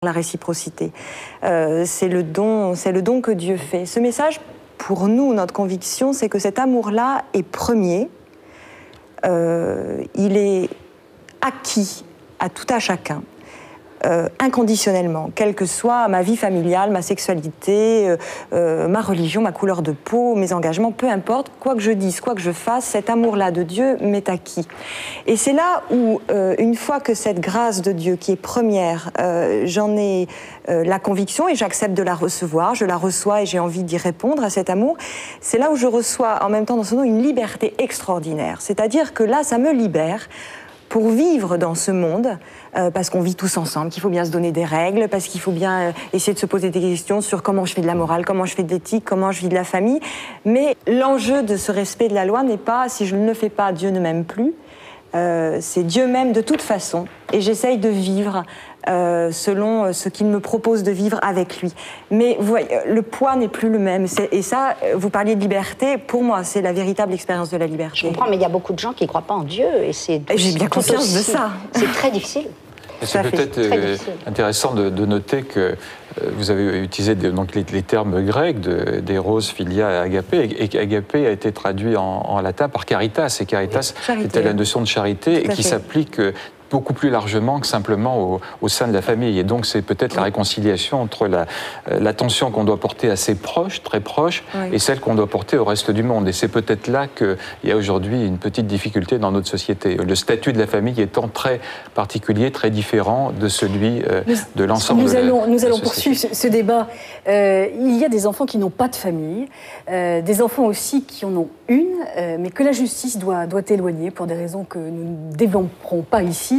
la réciprocité. C'est le don que Dieu fait. Ce message, pour nous, notre conviction, c'est que cet amour-là est premier. Il est acquis à tout à chacun, inconditionnellement, quelle que soit ma vie familiale, ma sexualité, ma religion, ma couleur de peau, mes engagements, peu importe, quoi que je dise, quoi que je fasse, cet amour-là de Dieu m'est acquis. Et c'est là où, une fois que cette grâce de Dieu, qui est première, j'en ai la conviction et j'accepte de la recevoir, je la reçois et j'ai envie d'y répondre à cet amour, c'est là où je reçois en même temps dans ce nom une liberté extraordinaire. C'est-à-dire que là, ça me libère pour vivre dans ce monde, parce qu'on vit tous ensemble, qu'il faut bien se donner des règles, parce qu'il faut bien essayer de se poser des questions sur comment je fais de la morale, comment je fais de l'éthique, comment je vis de la famille. Mais l'enjeu de ce respect de la loi n'est pas, si je ne le fais pas, Dieu ne m'aime plus. C'est Dieu m'aime de toute façon. Et j'essaye de vivre selon ce qu'il me propose de vivre avec lui. Mais vous voyez, le poids n'est plus le même. Et ça, vous parliez de liberté, pour moi, c'est la véritable expérience de la liberté. Je comprends, mais il y a beaucoup de gens qui ne croient pas en Dieu. Et j'ai bien conscience de ça. C'est très difficile. C'est peut-être intéressant de noter que vous avez utilisé donc les termes grecs d'Eros, Philia et Agapé, et qu'Agapé a été traduit en latin par caritas, et caritas était la notion de charité et qui s'applique beaucoup plus largement que simplement au sein de la famille. Et donc, c'est peut-être la réconciliation entre l'attention qu'on doit porter à ses proches, très proches, et celle qu'on doit porter au reste du monde. Et c'est peut-être là qu'il y a aujourd'hui une petite difficulté dans notre société. Le statut de la famille étant très particulier, très différent de celui de l'ensemble de la société. Nous allons poursuivre ce débat. Il y a des enfants qui n'ont pas de famille, des enfants aussi qui en ont une, mais que la justice doit éloigner pour des raisons que nous ne développerons pas ici.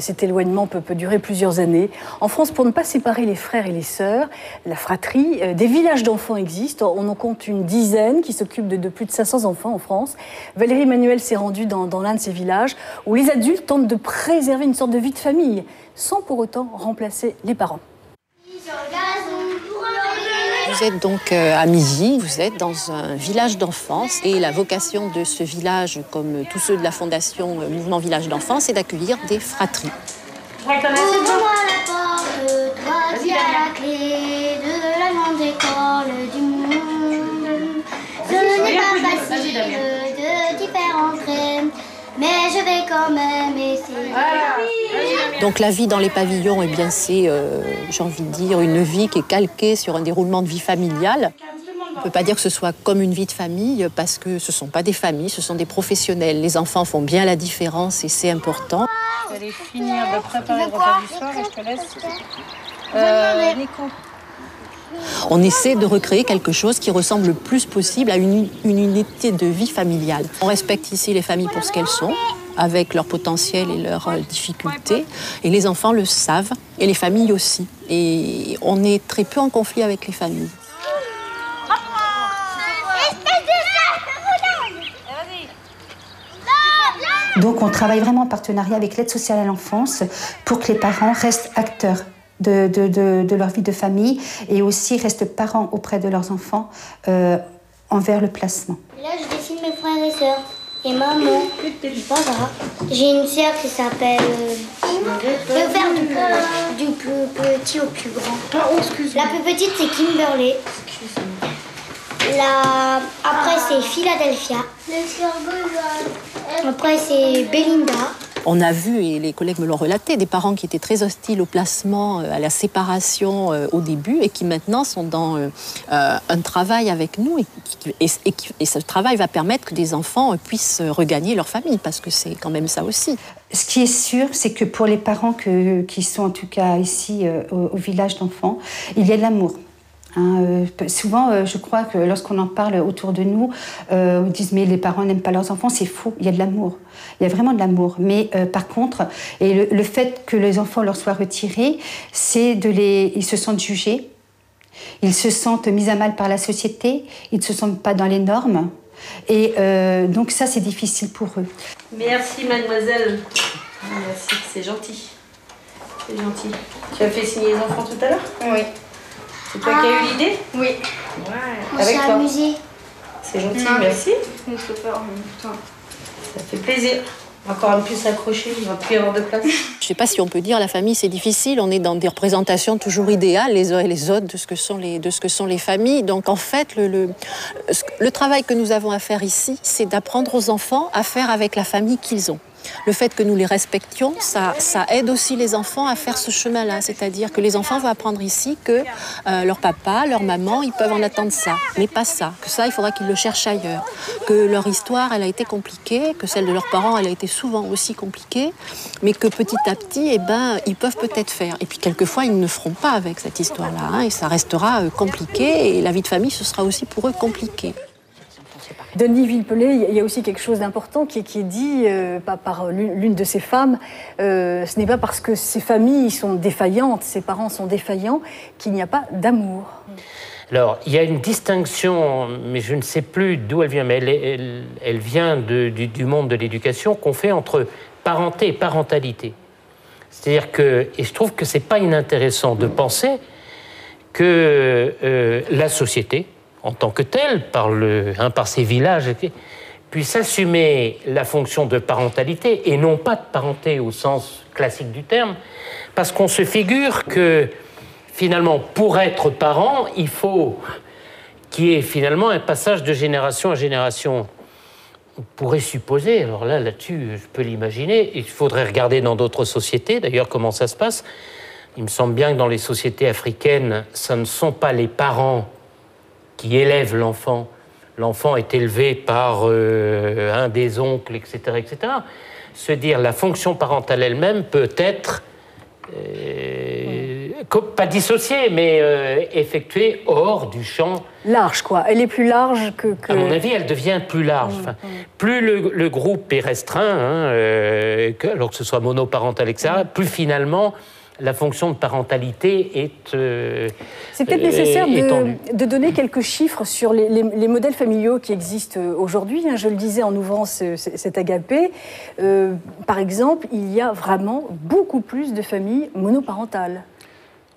Cet éloignement peut durer plusieurs années. En France, pour ne pas séparer les frères et les sœurs, la fratrie, des villages d'enfants existent. On en compte une dizaine qui s'occupent de plus de 500 enfants en France. Valérie Manuel s'est rendue dans l'un de ces villages où les adultes tentent de préserver une sorte de vie de famille sans pour autant remplacer les parents. Vous êtes donc à Mizy, vous êtes dans un village d'enfance et la vocation de ce village, comme tous ceux de la fondation Mouvement Village d'enfants, c'est d'accueillir des fratries. Ouvre-moi la porte, toi qui as la clé de la grande école du monde. Ce n'est pas facile de t'y faire entrer, mais je vais quand même essayer. Donc la vie dans les pavillons, eh bien c'est, j'ai envie de dire, une vie qui est calquée sur un déroulement de vie familiale. On ne peut pas dire que ce soit comme une vie de famille parce que ce ne sont pas des familles, ce sont des professionnels. Les enfants font bien la différence et c'est important. Je vais aller finir de préparer le repas du soir et je te laisse. Nico. On essaie de recréer quelque chose qui ressemble le plus possible à une unité de vie familiale. On respecte ici les familles pour ce qu'elles sont, avec leur potentiel et leurs difficultés. Et les enfants le savent, et les familles aussi. Et on est très peu en conflit avec les familles. Donc on travaille vraiment en partenariat avec l'aide sociale à l'enfance pour que les parents restent acteurs de leur vie de famille et aussi restent parents auprès de leurs enfants envers le placement. Là, je dessine mes frères et sœurs. Et maman, papa. J'ai une sœur qui s'appelle... Je vais faire du plus petit au plus grand. Oh, excuse-moi. La plus petite, c'est Kimberley. Après, c'est Philadelphia. Après, c'est Belinda. On a vu, et les collègues me l'ont relaté, des parents qui étaient très hostiles au placement, à la séparation au début, et qui maintenant sont dans un travail avec nous, et ce travail va permettre que des enfants puissent regagner leur famille, parce que c'est quand même ça aussi. Ce qui est sûr, c'est que pour les parents qui sont en tout cas ici au village d'enfants, il y a de l'amour. Souvent, je crois que lorsqu'on en parle autour de nous, on dit mais les parents n'aiment pas leurs enfants, c'est faux, il y a de l'amour. Il y a vraiment de l'amour. Mais par contre, et le fait que les enfants leur soient retirés, c'est ils se sentent jugés, ils se sentent mis à mal par la société, ils ne se sentent pas dans les normes. Et donc ça, c'est difficile pour eux. Merci mademoiselle. Merci, c'est gentil. C'est gentil. Tu as fait signer les enfants tout à l'heure? Oui. C'est toi qui as eu l'idée? Oui. Ouais. On s'est amusé. C'est gentil, merci. On peut faire en même temps. Ça fait plaisir. Encore un plus accroché, il va plus y avoir de place. Je ne sais pas si on peut dire la famille c'est difficile, on est dans des représentations toujours idéales les uns et les autres de ce que sont les familles. Donc en fait, le travail que nous avons à faire ici, c'est d'apprendre aux enfants à faire avec la famille qu'ils ont. Le fait que nous les respections, ça aide aussi les enfants à faire ce chemin-là. C'est-à-dire que les enfants vont apprendre ici que leur papa, leur maman, ils peuvent en attendre ça, mais pas ça. Que ça, il faudra qu'ils le cherchent ailleurs. Que leur histoire, elle a été compliquée, que celle de leurs parents, elle a été souvent aussi compliquée, mais que petit à petit, ils peuvent peut-être faire. Et puis quelquefois, ils ne feront pas avec cette histoire-là, et ça restera compliqué, et la vie de famille, ce sera aussi pour eux compliqué. Denis Villepelley, il y a aussi quelque chose d'important qui est dit par l'une de ces femmes. Ce n'est pas parce que ces familles sont défaillantes, ces parents sont défaillants, qu'il n'y a pas d'amour. Alors, il y a une distinction, mais je ne sais plus d'où elle vient, mais elle vient du monde de l'éducation, qu'on fait entre parenté et parentalité. C'est-à-dire que, et je trouve que ce n'est pas inintéressant de penser que la société, en tant que telle, par ses villages, puisse assumer la fonction de parentalité, et non pas de parenté au sens classique du terme, parce qu'on se figure que, finalement, pour être parent, il faut qu'il y ait finalement un passage de génération à génération. On pourrait supposer, alors là-dessus, je peux l'imaginer, il faudrait regarder dans d'autres sociétés, d'ailleurs, comment ça se passe. Il me semble bien que dans les sociétés africaines, ce ne sont pas les parents qui élève l'enfant. L'enfant est élevé par un des oncles, etc., etc. Se dire la fonction parentale elle-même peut être pas dissociée, mais effectuée hors du champ. Large, quoi. Elle est plus large que... À mon avis, elle devient plus large. Plus le groupe est restreint, alors que ce soit monoparental, etc., plus finalement... la fonction de parentalité est c'est peut-être nécessaire de donner quelques chiffres sur les modèles familiaux qui existent aujourd'hui. Je le disais en ouvrant cet agapé. Par exemple, il y a vraiment beaucoup plus de familles monoparentales.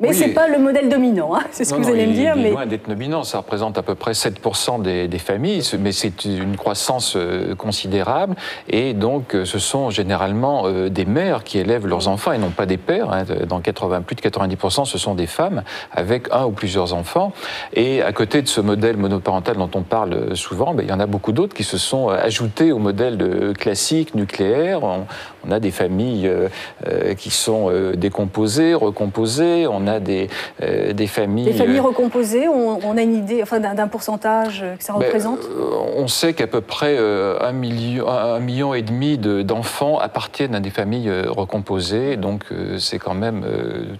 Mais ce n'est pas le modèle dominant, c'est ce que vous allez me dire. Il est loin d'être dominant, ça représente à peu près 7% des familles, mais c'est une croissance considérable. Et donc, ce sont généralement des mères qui élèvent leurs enfants et non pas des pères. Dans plus de 90%, ce sont des femmes avec un ou plusieurs enfants. Et à côté de ce modèle monoparental dont on parle souvent, il y en a beaucoup d'autres qui se sont ajoutés au modèle classique, nucléaire. On a des familles qui sont décomposées, recomposées. On a des familles... Les familles recomposées, on a une idée d'un pourcentage que ça représente ? On sait qu'à peu près 1,5 million d'enfants appartiennent à des familles recomposées, donc c'est quand même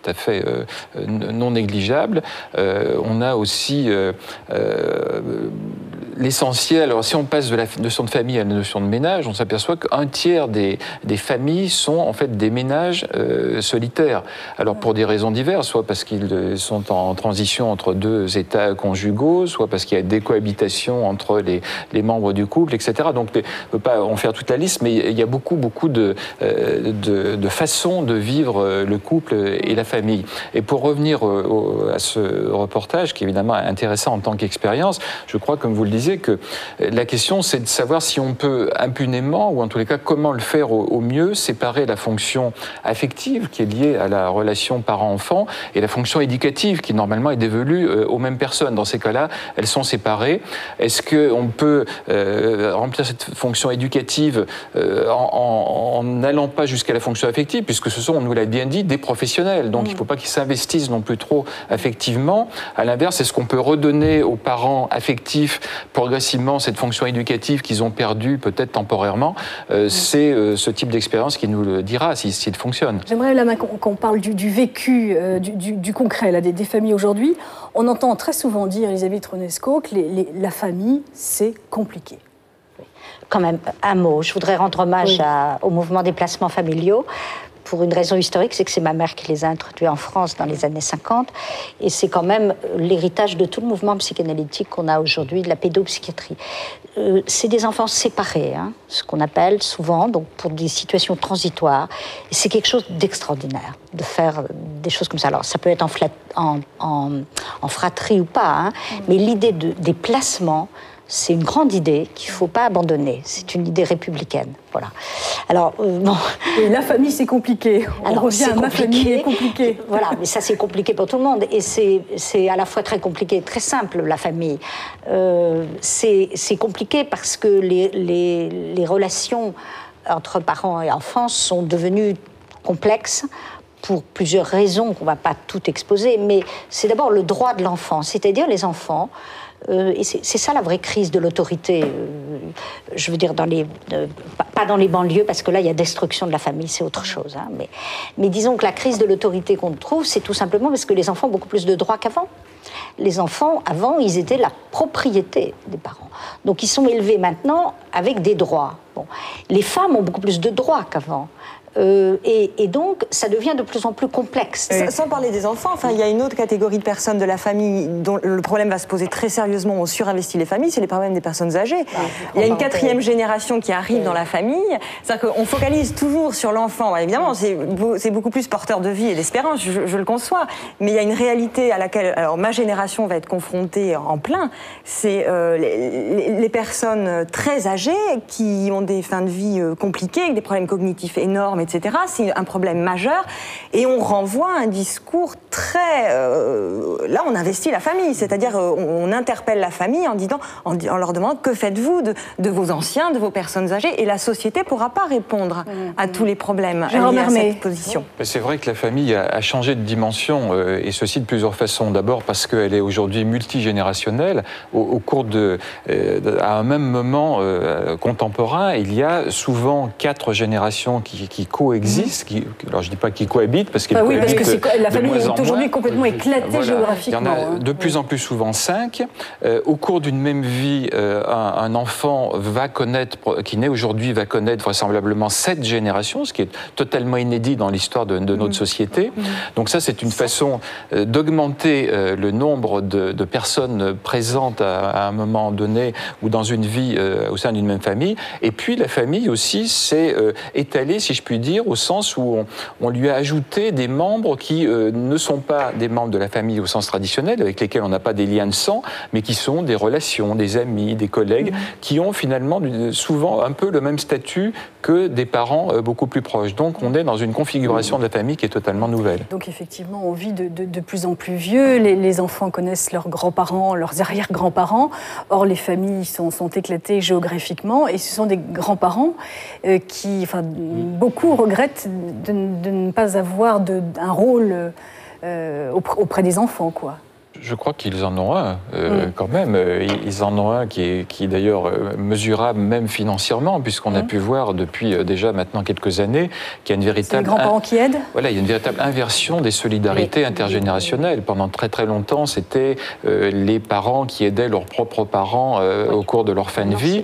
tout à fait non négligeable. On a aussi l'essentiel. Alors si on passe de la notion de famille à la notion de ménage, on s'aperçoit qu'un tiers des familles sont en fait des ménages solitaires. Alors pour des raisons diverses, soit parce qu'ils sont en transition entre deux états conjugaux, soit parce qu'il y a des cohabitations entre les membres du couple, etc. Donc on ne peut pas en faire toute la liste, mais il y a beaucoup de façons de vivre le couple et la famille. Et pour revenir à ce reportage, qui est évidemment intéressant en tant qu'expérience, je crois, comme vous le disiez, que la question, c'est de savoir si on peut impunément, ou en tous les cas, comment le faire au mieux, séparer la fonction affective qui est liée à la relation parent-enfant et la fonction éducative qui, normalement, est dévolue aux mêmes personnes. Dans ces cas-là, elles sont séparées. Est-ce qu'on peut remplir cette fonction éducative en n'allant pas jusqu'à la fonction affective, puisque ce sont, on nous l'a bien dit, des professionnels. Donc, il ne faut pas qu'ils s'investissent non plus trop affectivement. À l'inverse, est-ce qu'on peut redonner aux parents affectifs progressivement cette fonction éducative qu'ils ont perdue, peut-être temporairement? C'est ce type d'expérience qui nous le dira s'il fonctionne. J'aimerais là qu'on parle du vécu, du concret là, des familles aujourd'hui. On entend très souvent dire, Elisabeth Ronesco, que la famille, c'est compliqué. Quand même, un mot. Je voudrais rendre hommage au mouvement des placements familiaux. Pour une raison historique, c'est que c'est ma mère qui les a introduits en France dans les années 50. Et c'est quand même l'héritage de tout le mouvement psychanalytique qu'on a aujourd'hui, de la pédopsychiatrie. C'est des enfants séparés, ce qu'on appelle souvent, donc pour des situations transitoires. Et c'est quelque chose d'extraordinaire, de faire des choses comme ça. Alors, ça peut être en fratrie ou pas, mais l'idée des placements, c'est une grande idée qu'il ne faut pas abandonner. C'est une idée républicaine. Voilà. Alors, bon. Et la famille, c'est compliqué. On revient à ma famille est compliquée. Voilà, mais ça, c'est compliqué pour tout le monde. Et c'est à la fois très compliqué et très simple, la famille. C'est compliqué parce que les relations entre parents et enfants sont devenues complexes pour plusieurs raisons qu'on ne va pas tout exposer. Mais c'est d'abord le droit de l'enfant, c'est-à-dire les enfants. Et c'est ça la vraie crise de l'autorité. Je veux dire, pas dans les banlieues, parce que là, il y a destruction de la famille, c'est autre chose. Hein, mais disons que la crise de l'autorité qu'on trouve, c'est tout simplement parce que les enfants ont beaucoup plus de droits qu'avant. Les enfants, avant, ils étaient la propriété des parents. Donc, ils sont élevés maintenant avec des droits. Bon. Les femmes ont beaucoup plus de droits qu'avant. Et donc, ça devient de plus en plus complexe. Sans parler des enfants, enfin, il y a une autre catégorie de personnes de la famille dont le problème va se poser très sérieusement. On surinvestit les familles, c'est les problèmes des personnes âgées. Il y a une quatrième génération qui arrive dans la famille. C'est-à-dire qu'on focalise toujours sur l'enfant. Évidemment, c'est beaucoup plus porteur de vie et d'espérance, je le conçois. Mais il y a une réalité à laquelle ma génération va être confrontée en plein. C'est les personnes très âgées qui ont des fins de vie compliquées, avec des problèmes cognitifs énormes, etc. C'est un problème majeur et on renvoie un discours très... là, on investit la famille, c'est-à-dire on interpelle la famille en leur demandant que faites-vous de vos anciens, de vos personnes âgées, et la société ne pourra pas répondre à tous les problèmes liés à cette position. C'est vrai que la famille a changé de dimension et ceci de plusieurs façons. D'abord parce qu'elle est aujourd'hui multigénérationnelle. Au cours à un même moment contemporain, il y a souvent 4 générations qui coexistent, alors je ne dis pas qu'ils cohabitent, parce qu'ils cohabitent parce que la famille est aujourd'hui complètement éclatée géographiquement. Il y en a de plus en plus souvent 5. Au cours d'une même vie, un enfant qui naît aujourd'hui va connaître vraisemblablement 7 générations, ce qui est totalement inédit dans l'histoire de notre société. Donc ça, c'est une façon d'augmenter le nombre de personnes présentes à un moment donné ou dans une vie au sein d'une même famille. Et puis la famille aussi s'est étalée, si je puis dire, au sens où on lui a ajouté des membres qui ne sont pas des membres de la famille au sens traditionnel, avec lesquels on n'a pas des liens de sang, mais qui sont des relations, des amis, des collègues, qui ont finalement souvent un peu le même statut que des parents beaucoup plus proches. Donc on est dans une configuration de la famille qui est totalement nouvelle. Donc effectivement, on vit de plus en plus vieux, les enfants connaissent leurs grands-parents, leurs arrière-grands-parents, or les familles sont éclatées géographiquement, et ce sont des grands-parents qui, beaucoup regrettent de ne pas avoir un rôle auprès des enfants, quoi. Je crois qu'ils en ont un, quand même. Ils en ont un qui est d'ailleurs mesurable même financièrement, puisqu'on a pu voir depuis déjà maintenant quelques années qu'il y a une véritable... C'est les grands-parents qui aident ? Voilà, il y a une véritable inversion des solidarités intergénérationnelles. Pendant très très longtemps, c'était les parents qui aidaient leurs propres parents au cours de leur fin de vie.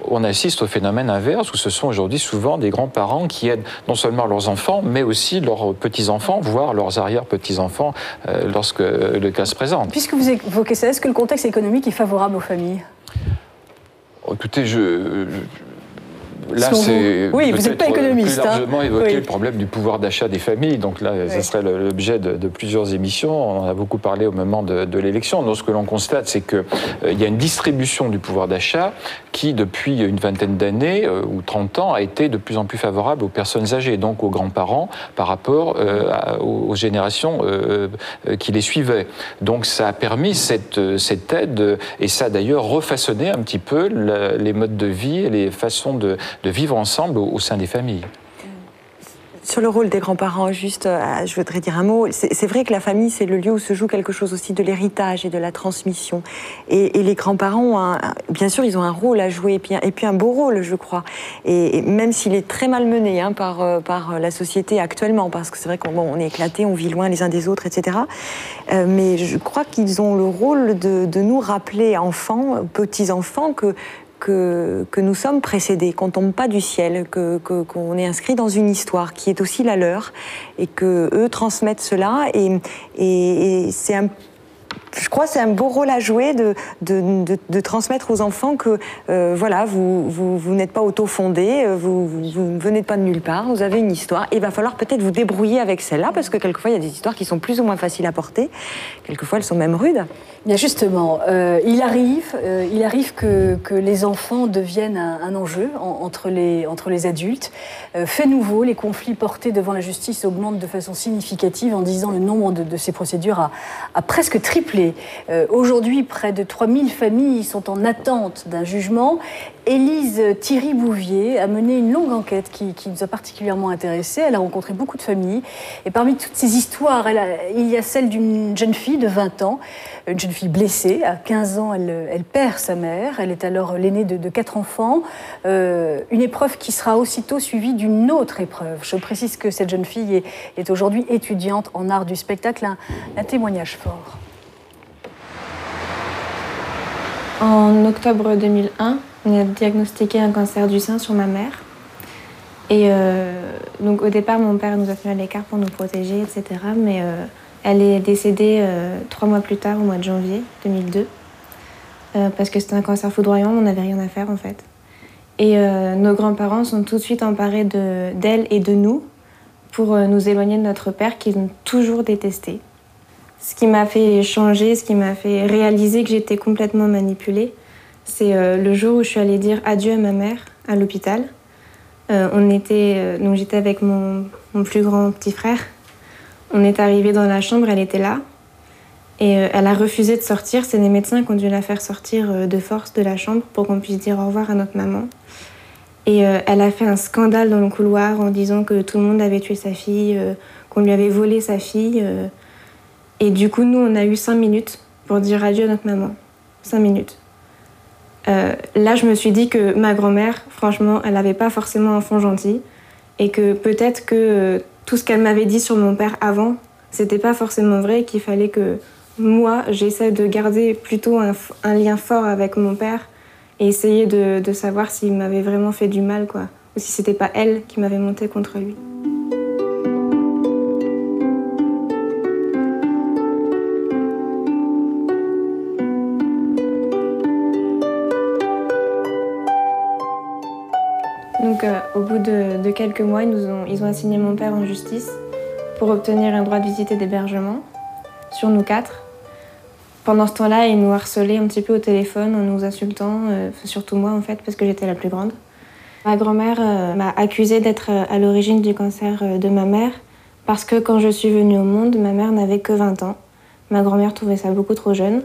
On assiste au phénomène inverse, où ce sont aujourd'hui souvent des grands-parents qui aident non seulement leurs enfants, mais aussi leurs petits-enfants, voire leurs arrière-petits-enfants, lorsque le cas se présente. Puisque vous évoquez ça, est-ce que le contexte économique est favorable aux familles ? Écoutez, là, c'est vous n'êtes pas économiste, plus largement évoquer le problème du pouvoir d'achat des familles. Donc là, ce serait l'objet de plusieurs émissions. On en a beaucoup parlé au moment de l'élection. Donc ce que l'on constate, c'est qu'il y a une distribution du pouvoir d'achat qui, depuis une vingtaine d'années ou 30 ans, a été de plus en plus favorable aux personnes âgées, donc aux grands-parents, par rapport aux générations qui les suivaient. Donc ça a permis cette aide, et ça a d'ailleurs refaçonné un petit peu les modes de vie et les façons de vivre ensemble au sein des familles. Sur le rôle des grands-parents, juste, je voudrais dire un mot. C'est vrai que la famille, c'est le lieu où se joue quelque chose aussi de l'héritage et de la transmission. Et les grands-parents, bien sûr, ils ont un rôle à jouer, et puis un beau rôle, je crois. Et même s'il est très mal mené par la société actuellement, parce que c'est vrai qu'on est éclatés, on vit loin les uns des autres, etc. Mais je crois qu'ils ont le rôle de nous rappeler, enfants, petits-enfants, que nous sommes précédés, qu'on ne tombe pas du ciel, qu'on est inscrit dans une histoire qui est aussi la leur, et qu'eux transmettent cela. Et c'est je crois que c'est un beau rôle à jouer de transmettre aux enfants que voilà, vous n'êtes pas auto-fondé, vous ne venez pas de nulle part, vous avez une histoire et il va falloir peut-être vous débrouiller avec celle-là parce que quelquefois il y a des histoires qui sont plus ou moins faciles à porter, quelquefois elles sont même rudes. Bien justement, il arrive que les enfants deviennent un enjeu entre les adultes. Fait nouveau, les conflits portés devant la justice augmentent de façon significative. En 10 ans, le nombre de ces procédures a presque triplé. Aujourd'hui, près de 3000 familles sont en attente d'un jugement. Élise Thierry-Bouvier a mené une longue enquête qui nous a particulièrement intéressés. Elle a rencontré beaucoup de familles. Et parmi toutes ces histoires, il y a celle d'une jeune fille de 20 ans, une jeune fille blessée. À 15 ans, elle perd sa mère. Elle est alors l'aînée de 4 enfants. Une épreuve qui sera aussitôt suivie d'une autre épreuve. Je précise que cette jeune fille est aujourd'hui étudiante en art du spectacle. Un témoignage fort. En octobre 2001, on a diagnostiqué un cancer du sein sur ma mère. Et donc au départ, mon père nous a tenu à l'écart pour nous protéger, etc. Mais elle est décédée 3 mois plus tard, au mois de janvier 2002. Parce que c'était un cancer foudroyant, on n'avait rien à faire en fait. Et nos grands-parents sont tout de suite emparés d'elle et de nous pour nous éloigner de notre père qu'ils ont toujours détesté. Ce qui m'a fait changer, ce qui m'a fait réaliser que j'étais complètement manipulée, c'est le jour où je suis allée dire adieu à ma mère à l'hôpital. Donc j'étais avec mon plus grand petit frère. On est arrivés dans la chambre, elle était là. Et elle a refusé de sortir. C'est les médecins qui ont dû la faire sortir de force de la chambre pour qu'on puisse dire au revoir à notre maman. Et elle a fait un scandale dans le couloir en disant que tout le monde avait tué sa fille, qu'on lui avait volé sa fille. Et du coup, nous, on a eu 5 minutes pour dire adieu à notre maman. 5 minutes. Là, je me suis dit que ma grand-mère, franchement, elle n'avait pas forcément un fond gentil. Et que peut-être que tout ce qu'elle m'avait dit sur mon père avant, c'était pas forcément vrai et qu'il fallait que moi, j'essaie de garder plutôt un lien fort avec mon père et essayer de savoir s'il m'avait vraiment fait du mal, quoi. Ou si c'était pas elle qui m'avait monté contre lui. Donc au bout de quelques mois, ils ont assigné mon père en justice pour obtenir un droit de visite et d'hébergement sur nous 4. Pendant ce temps-là, ils nous harcelaient un petit peu au téléphone en nous insultant, surtout moi en fait, parce que j'étais la plus grande. Ma grand-mère m'a accusée d'être à l'origine du cancer de ma mère parce que quand je suis venue au monde, ma mère n'avait que 20 ans. Ma grand-mère trouvait ça beaucoup trop jeune,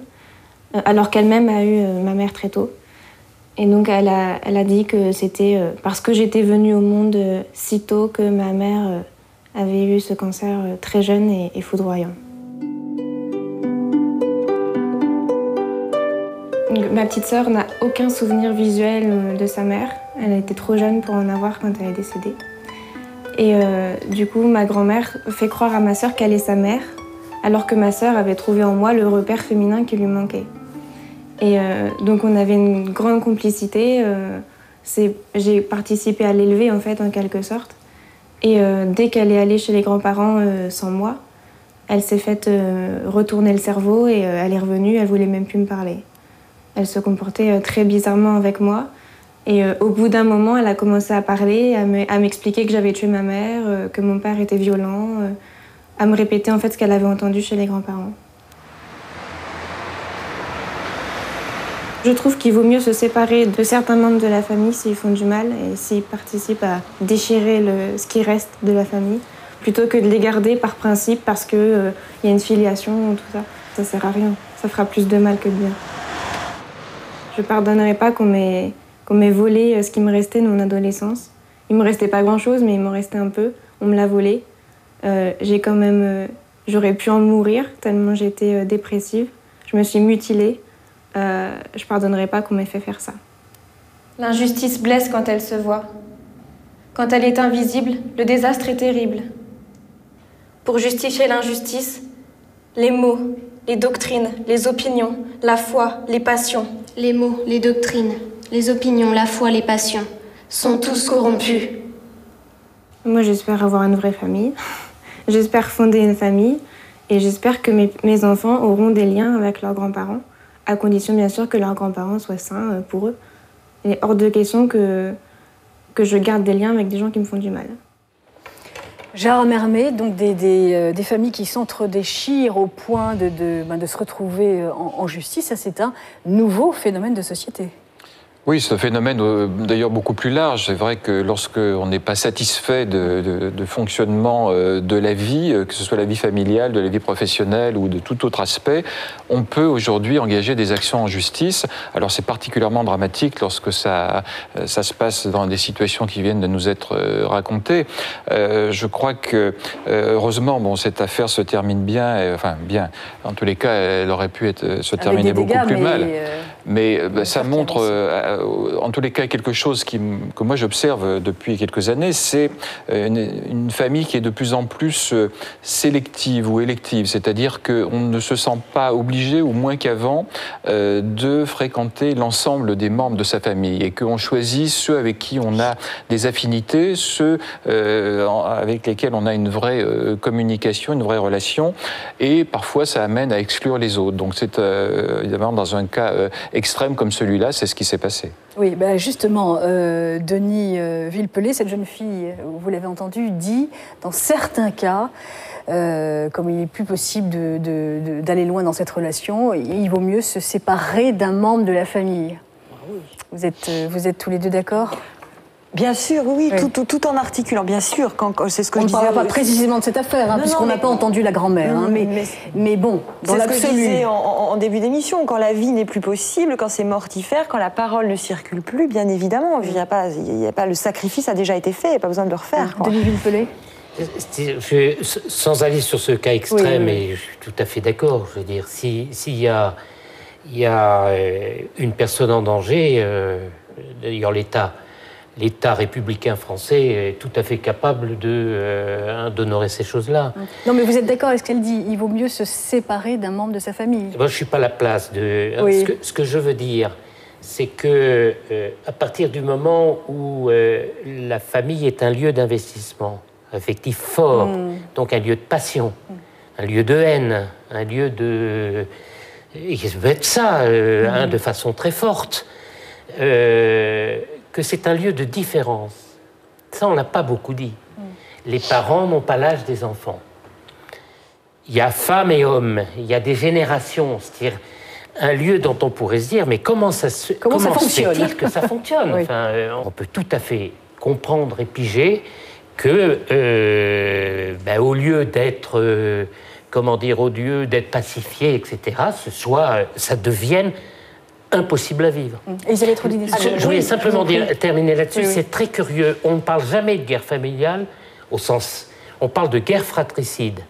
alors qu'elle-même a eu ma mère très tôt. Et donc elle a dit que c'était parce que j'étais venue au monde si tôt que ma mère avait eu ce cancer très jeune et foudroyant. Ma petite sœur n'a aucun souvenir visuel de sa mère. Elle était trop jeune pour en avoir quand elle est décédée. Et du coup, ma grand-mère fait croire à ma sœur qu'elle est sa mère, alors que ma sœur avait trouvé en moi le repère féminin qui lui manquait. Et donc on avait une grande complicité. J'ai participé à l'élever en fait, en quelque sorte. Et dès qu'elle est allée chez les grands-parents sans moi, elle s'est faite retourner le cerveau et elle est revenue, elle voulait même plus me parler. Elle se comportait très bizarrement avec moi. Et au bout d'un moment, elle a commencé à parler, à m'expliquer que j'avais tué ma mère, que mon père était violent, à me répéter en fait ce qu'elle avait entendu chez les grands-parents. Je trouve qu'il vaut mieux se séparer de certains membres de la famille s'ils font du mal et s'ils participent à déchirer ce qui reste de la famille, plutôt que de les garder par principe parce qu'il y a une filiation ou tout ça. Ça sert à rien, ça fera plus de mal que de bien. Je pardonnerai pas qu'on m'ait volé ce qui me restait de mon adolescence. Il me restait pas grand-chose, mais il m'en restait un peu. On me l'a volé. J'aurais pu en mourir tellement j'étais dépressive. Je me suis mutilée. Je pardonnerai pas qu'on m'ait fait faire ça. L'injustice blesse quand elle se voit. Quand elle est invisible, le désastre est terrible. Pour justifier l'injustice, les mots, les doctrines, les opinions, la foi, les passions. Les mots, les doctrines, les opinions, la foi, les passions sont tous corrompus. Moi, j'espère avoir une vraie famille. J'espère fonder une famille Et j'espère que mes enfants auront des liens avec leurs grands-parents, à condition bien sûr que leurs grands-parents soient sains pour eux. Il est hors de question que je garde des liens avec des gens qui me font du mal. Gérard Mermet, donc des familles qui s'entre-déchirent au point de se retrouver en justice, ça c'est un nouveau phénomène de société. Oui, c'est un phénomène d'ailleurs beaucoup plus large. C'est vrai que lorsqu'on n'est pas satisfait de fonctionnement de la vie, que ce soit la vie familiale, de la vie professionnelle ou de tout autre aspect, on peut aujourd'hui engager des actions en justice. Alors c'est particulièrement dramatique lorsque ça se passe dans des situations qui viennent de nous être racontées. Je crois que heureusement, bon, cette affaire se termine bien, enfin bien. En tous les cas, elle aurait pu se terminer beaucoup plus mal. Mais ça montre, en tous les cas, quelque chose que moi j'observe depuis quelques années, c'est une famille qui est de plus en plus sélective ou élective, c'est-à-dire qu'on ne se sent pas obligé, ou moins qu'avant, de fréquenter l'ensemble des membres de sa famille et qu'on choisit ceux avec qui on a des affinités, ceux avec lesquels on a une vraie communication, une vraie relation, et parfois ça amène à exclure les autres. Donc c'est évidemment dans un cas extrême comme celui-là, c'est ce qui s'est passé. Oui, ben justement, Denis Villepelé, cette jeune fille, vous l'avez entendu, dit, dans certains cas, comme il n'est plus possible d'aller loin dans cette relation, il vaut mieux se séparer d'un membre de la famille. Vous êtes tous les deux d'accord ? Bien sûr, oui, tout en articulant, bien sûr. C'est ce que on je ne disais. parlera pas précisément de cette affaire, puisqu'on n'a pas entendu la grand-mère. Mais bon, dans l'absolu. C'est ce que je disais en en début d'émission. Quand la vie n'est plus possible, quand c'est mortifère, quand la parole ne circule plus, bien évidemment, il n'y a pas le sacrifice a déjà été fait, il n'y a pas besoin de le refaire. Denis Villepelé. Sans aller sur ce cas extrême, et je suis tout à fait d'accord, je veux dire, s'il y a une personne en danger, d'ailleurs l'État républicain français est tout à fait capable d'honorer ces choses-là. Non, mais vous êtes d'accord avec ce qu'elle dit ? Il vaut mieux se séparer d'un membre de sa famille. Moi, je ne suis pas à la place de... Oui. Ce que je veux dire, c'est que à partir du moment où la famille est un lieu d'investissement affectif fort, donc un lieu de passion, un lieu de haine, un lieu de... Et ça peut être ça, de façon très forte. Que c'est un lieu de différence. Ça, on n'a pas beaucoup dit. Les parents n'ont pas l'âge des enfants. Il y a femmes et hommes, il y a des générations, c'est-à-dire un lieu dont on pourrait se dire, mais comment ça fait-il que ça fonctionne ? Oui. Enfin, on peut tout à fait comprendre et piger que, au lieu d'être, au lieu d'être pacifié, etc., ça devienne impossible à vivre. Je voulais simplement terminer là-dessus. C'est très curieux. On ne parle jamais de guerre familiale au sens... On parle de guerre fratricide.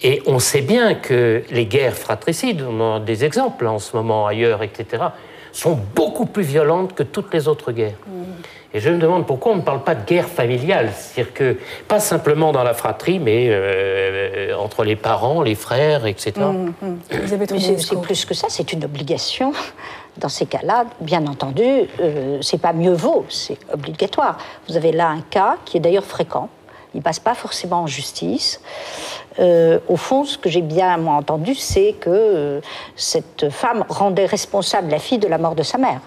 Et on sait bien que les guerres fratricides, on a des exemples en ce moment ailleurs, etc., sont beaucoup plus violentes que toutes les autres guerres. Et je me demande pourquoi on ne parle pas de guerre familiale. C'est-à-dire que, pas simplement dans la fratrie, mais entre les parents, les frères, etc. C'est plus que ça, c'est une obligation. Dans ces cas-là, bien entendu, c'est pas mieux vaut, c'est obligatoire. Vous avez là un cas qui est d'ailleurs fréquent. Il ne passe pas forcément en justice. Au fond, ce que j'ai bien entendu, c'est que cette femme rendait responsable la fille de la mort de sa mère.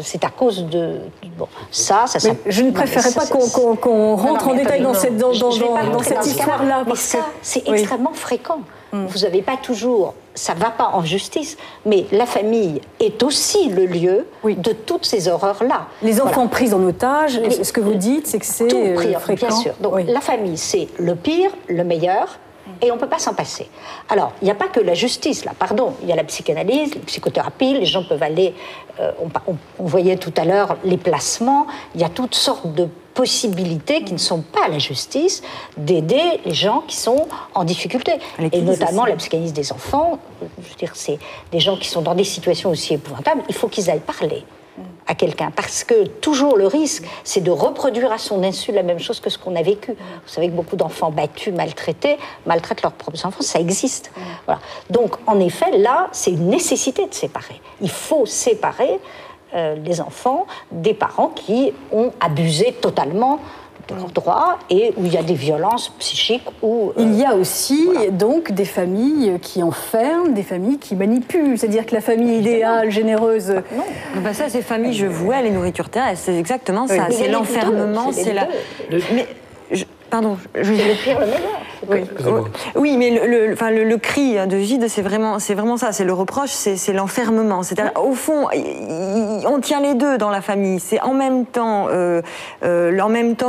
C'est à cause de... Bon, ça je ne préférerais pas qu'on rentre en détail dans cette histoire-là. Mais ça, c'est extrêmement fréquent. Vous n'avez pas toujours... Ça ne va pas en justice, mais la famille est aussi le lieu de toutes ces horreurs-là. Les enfants pris en otage, ce que vous dites, c'est que c'est fréquent. Bien sûr. Donc la famille, c'est le pire, le meilleur, et on ne peut pas s'en passer. Alors, il n'y a pas que la justice, là, pardon. Il y a la psychanalyse, la psychothérapie, les gens peuvent aller... on voyait tout à l'heure les placements, il y a toutes sortes de possibilités qui ne sont pas à la justice d'aider les gens qui sont en difficulté. Et notamment la psychanalyse des enfants, je veux dire, c'est des gens qui sont dans des situations aussi épouvantables, il faut qu'ils aillent parler à quelqu'un, parce que toujours le risque, c'est de reproduire à son insu la même chose que ce qu'on a vécu. Vous savez que beaucoup d'enfants battus, maltraités, maltraitent leurs propres enfants, ça existe. Voilà. Donc, en effet, là, c'est une nécessité de séparer. Il faut séparer les enfants des parents qui ont abusé totalement leur droit et où il y a des violences psychiques. Il y a aussi donc des familles qui enferment, des familles qui manipulent. C'est-à-dire que la famille idéale, généreuse... Non. Ben ça, c'est famille, je vois, les nourritures terrestres, c'est exactement ça. C'est l'enfermement, c'est la... Mais, pardon, c'est le pire, le meilleur. Oui, mais le cri de vide, c'est vraiment ça. C'est le reproche, c'est l'enfermement. C'est-à-dire, au fond, on tient les deux dans la famille. C'est en même temps,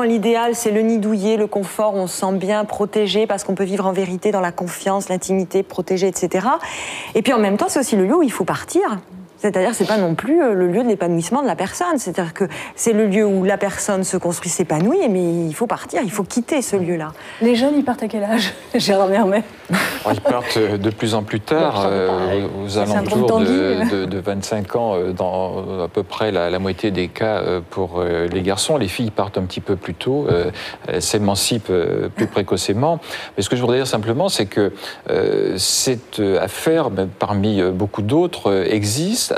l'idéal, c'est le nid douillet, le confort, on se sent bien protégé parce qu'on peut vivre en vérité dans la confiance, l'intimité, protégé, etc. Et puis en même temps, c'est aussi le lieu où il faut partir. C'est-à-dire, c'est pas non plus le lieu de l'épanouissement de la personne. C'est-à-dire que c'est le lieu où la personne se construit, s'épanouit, mais il faut partir, il faut quitter ce lieu-là. Les jeunes, ils partent à quel âge, Gérard Mermet? Ils partent de plus en plus tard, aux alentours de 25 ans, dans à peu près la moitié des cas pour les garçons. Les filles partent un petit peu plus tôt, s'émancipent plus précocement. Mais ce que je voudrais dire simplement, c'est que cette affaire, parmi beaucoup d'autres, existe.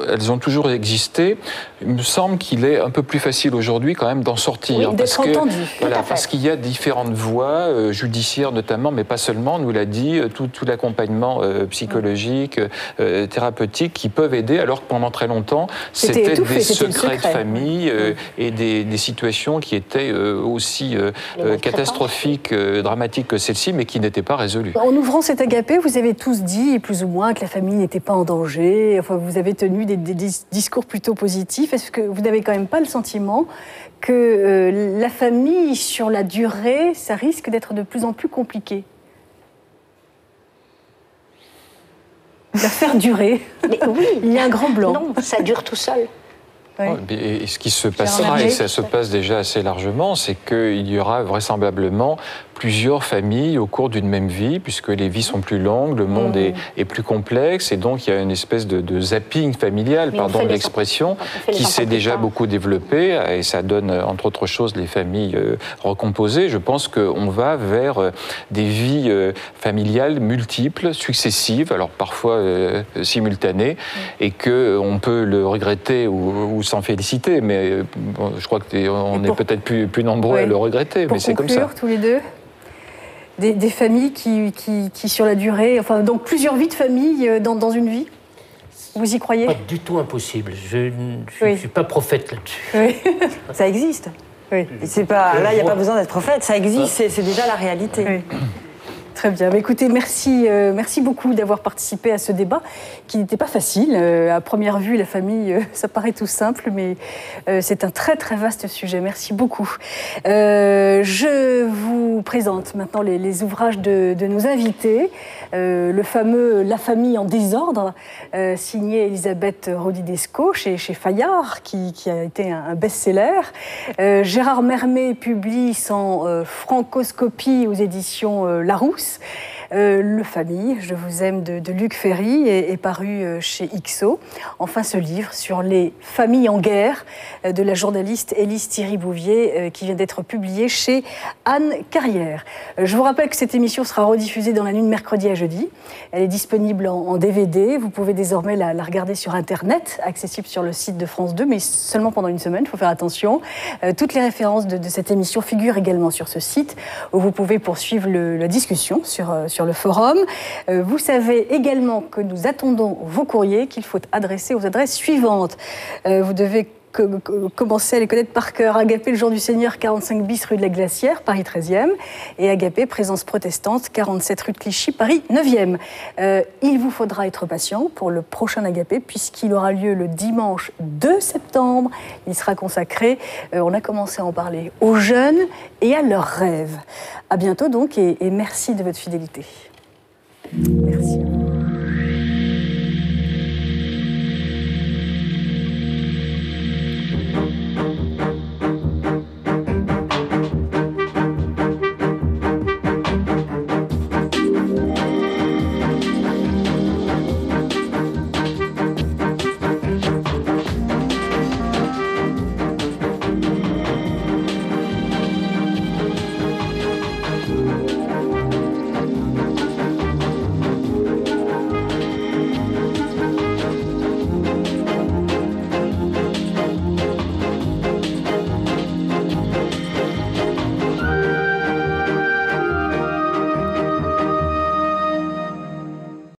Elles ont toujours existé. Il me semble qu'il est un peu plus facile aujourd'hui quand même d'en sortir. Oui, d'être entendu. Voilà, parce qu'il y a différentes voies, judiciaires notamment, mais pas seulement, nous l'a dit, tout l'accompagnement psychologique, thérapeutique qui peuvent aider, alors que pendant très longtemps, c'était des secrets de famille et des situations qui étaient aussi catastrophiques, dramatiques que celle-ci, mais qui n'étaient pas résolues. En ouvrant cet agapé, vous avez tous dit, plus ou moins, que la famille n'était pas en danger. Enfin, vous avez tenu des discours plutôt positifs. Est-ce que vous n'avez quand même pas le sentiment que la famille, sur la durée, ça risque d'être de plus en plus compliqué? La faire durer. Mais oui. Il y a un grand blanc. Non, ça dure tout seul. Oui. Et ce qui se passera, et ça se passe déjà assez largement, c'est qu'il y aura vraisemblablement plusieurs familles au cours d'une même vie, puisque les vies sont plus longues, le monde est plus complexe, et donc il y a une espèce de zapping familial, pardon de l'expression, qui s'est déjà beaucoup développé, et ça donne, entre autres choses, les familles recomposées. Je pense qu'on va vers des vies familiales multiples, successives, alors parfois simultanées, et qu'on peut le regretter ou s'en féliciter, mais je crois qu'on est peut-être plus nombreux à le regretter, mais c'est comme ça. Pour conclure, tous les deux, des familles qui, sur la durée, enfin, donc plusieurs vies de famille dans une vie, vous y croyez? Pas du tout impossible. Je ne suis pas prophète là-dessus. Oui. Ça existe. Oui. C'est pas, là, il n'y a pas besoin d'être prophète, ça existe, c'est déjà la réalité. Oui. Très bien. Écoutez, merci beaucoup d'avoir participé à ce débat qui n'était pas facile. À première vue, la famille, ça paraît tout simple, mais c'est un très très vaste sujet. Merci beaucoup. Je vous présente maintenant les ouvrages de nos invités. Le fameux La famille en désordre, signé Elisabeth Rodidesco chez Fayard, qui a été un best-seller. Gérard Mermet publie son Francoscopie aux éditions Larousse. Le Famille, je vous aime de Luc Ferry est paru chez XO. Enfin, ce livre sur les familles en guerre de la journaliste Élise Thierry-Bouvier qui vient d'être publié chez Anne Carrière. Je vous rappelle que cette émission sera rediffusée dans la nuit de mercredi à jeudi. Elle est disponible en DVD. Vous pouvez désormais la regarder sur Internet, accessible sur le site de France 2, mais seulement pendant une semaine, il faut faire attention. Toutes les références de cette émission figurent également sur ce site, où vous pouvez poursuivre la discussion sur le forum. Vous savez également que nous attendons vos courriers qu'il faut adresser aux adresses suivantes. Vous devez commencer à les connaître par cœur. Agapé, le Jour du Seigneur, 45 bis rue de la Glacière, Paris 13e. Et Agapé, Présence protestante, 47 rue de Clichy, Paris 9e. Il vous faudra être patient pour le prochain Agapé, puisqu'il aura lieu le dimanche 2 septembre. Il sera consacré, on a commencé à en parler, aux jeunes et à leurs rêves. À bientôt donc, et merci de votre fidélité. Merci.